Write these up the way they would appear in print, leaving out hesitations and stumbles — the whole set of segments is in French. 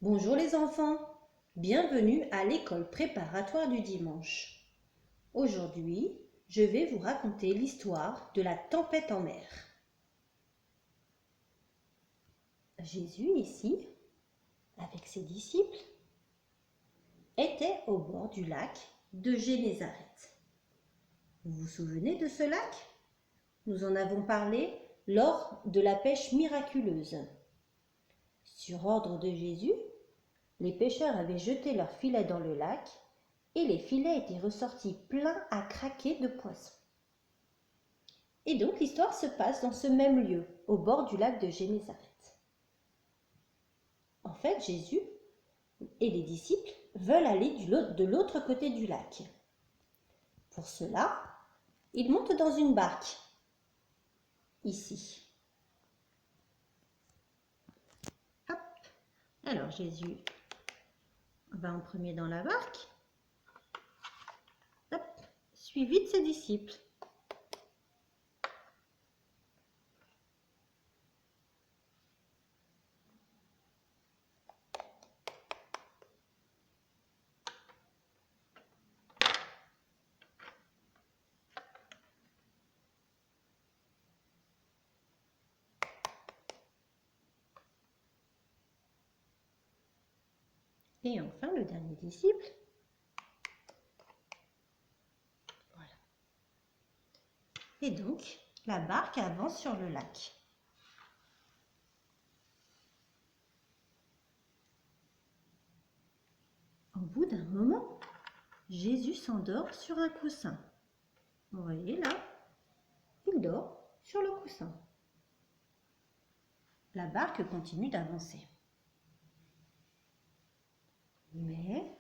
Bonjour les enfants, bienvenue à l'école préparatoire du dimanche. Aujourd'hui, je vais vous raconter l'histoire de la tempête en mer. Jésus ici, avec ses disciples, était au bord du lac de Génézareth. Vous vous souvenez de ce lac? Nous en avons parlé lors de la pêche miraculeuse. Sur ordre de Jésus, les pêcheurs avaient jeté leurs filets dans le lac et les filets étaient ressortis pleins à craquer de poissons. Et donc l'histoire se passe dans ce même lieu, au bord du lac de Génézareth. En fait, Jésus et les disciples veulent aller de l'autre côté du lac. Pour cela, ils montent dans une barque, ici. Hop. Alors Jésus va en premier dans la barque, hop, suivi de ses disciples. Et enfin, le dernier disciple. Voilà. Et donc, la barque avance sur le lac. Au bout d'un moment, Jésus s'endort sur un coussin. Vous voyez là, il dort sur le coussin. La barque continue d'avancer. Mais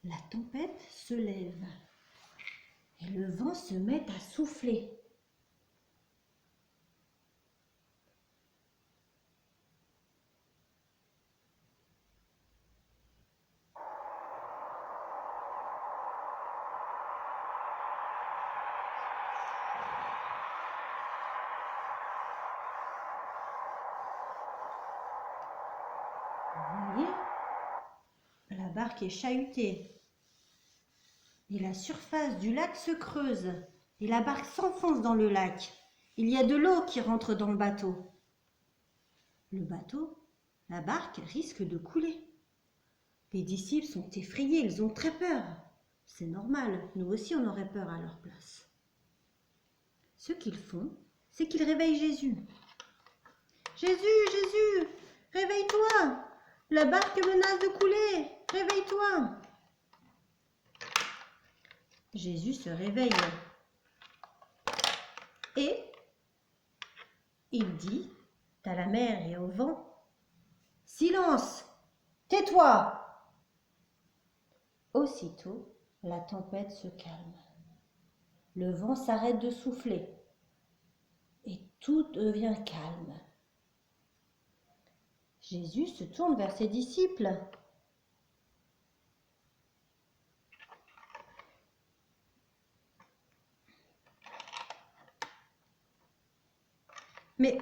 la tempête se lève et le vent se met à souffler. Vous voyez, la barque est chahutée et la surface du lac se creuse et la barque s'enfonce dans le lac. Il y a de l'eau qui rentre dans le bateau. Le bateau, la barque risque de couler. Les disciples sont effrayés, ils ont très peur. C'est normal, nous aussi on aurait peur à leur place. Ce qu'ils font, c'est qu'ils réveillent Jésus. Jésus, Jésus, réveille-toi! La barque menace de couler, réveille-toi! Jésus se réveille et il dit à la mer et au vent, « Silence! Tais-toi! » Aussitôt, la tempête se calme. Le vent s'arrête de souffler et tout devient calme. Jésus se tourne vers ses disciples. « Mais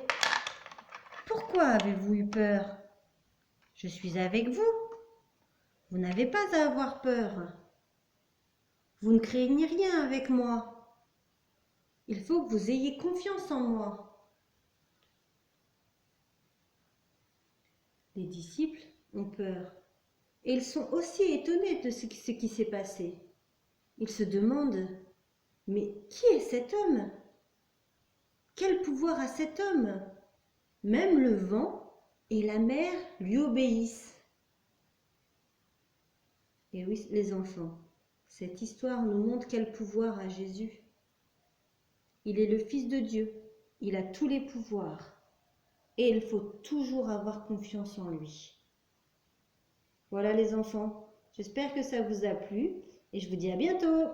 pourquoi avez-vous eu peur? Je suis avec vous. Vous n'avez pas à avoir peur. Vous ne craignez rien avec moi. Il faut que vous ayez confiance en moi. » Les disciples ont peur et ils sont aussi étonnés de ce qui s'est passé. Ils se demandent, mais qui est cet homme? Quel pouvoir a cet homme? Même le vent et la mer lui obéissent. Et oui, les enfants, cette histoire nous montre quel pouvoir a Jésus. Il est le Fils de Dieu, il a tous les pouvoirs et il faut toujours avoir confiance en lui. Voilà les enfants, j'espère que ça vous a plu et je vous dis à bientôt.